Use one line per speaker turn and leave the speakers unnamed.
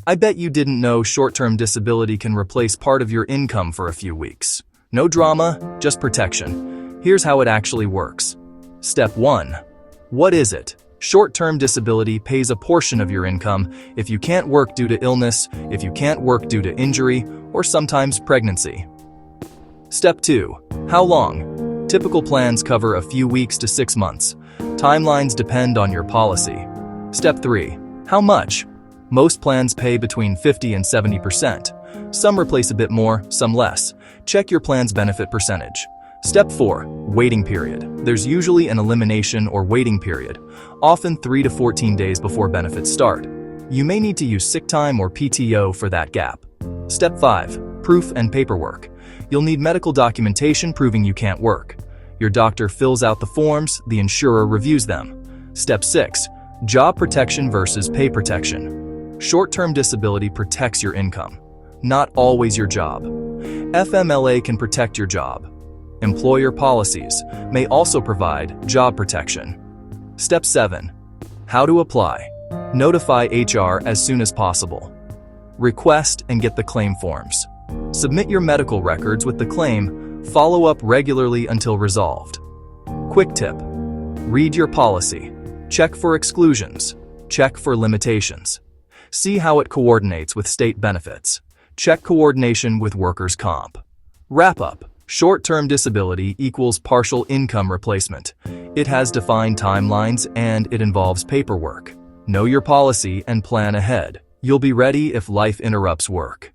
I bet you didn't know short-term disability can replace part of your income for a few weeks. No drama, just protection. Here's how it actually works. Step 1. What is it? Short-term disability pays a portion of your income if you can't work due to illness, if you can't work due to injury, or sometimes pregnancy. Step 2. How long? Typical plans cover a few weeks to 6 months. Timelines depend on your policy. Step 3. How much? Most plans pay between 50 and 70%. Some replace a bit more, some less. Check your plan's benefit percentage. Step 4. Waiting period. There's usually an elimination or waiting period, often 3 to 14 days before benefits start. You may need to use sick time or PTO for that gap. Step 5. Proof and paperwork. You'll need medical documentation proving you can't work. Your doctor fills out the forms, the insurer reviews them. Step 6. Job protection versus pay protection. Short-term disability protects your income, not always your job. FMLA can protect your job. Employer policies may also provide job protection. Step 7. How to apply. Notify HR as soon as possible. Request and get the claim forms. Submit your medical records with the claim. Follow up regularly until resolved. Quick tip. Read your policy. Check for exclusions. Check for limitations. See how it coordinates with state benefits. Check coordination with workers' comp. Wrap up. Short-term disability equals partial income replacement. It has defined timelines and it involves paperwork. Know your policy and plan ahead. You'll be ready if life interrupts work.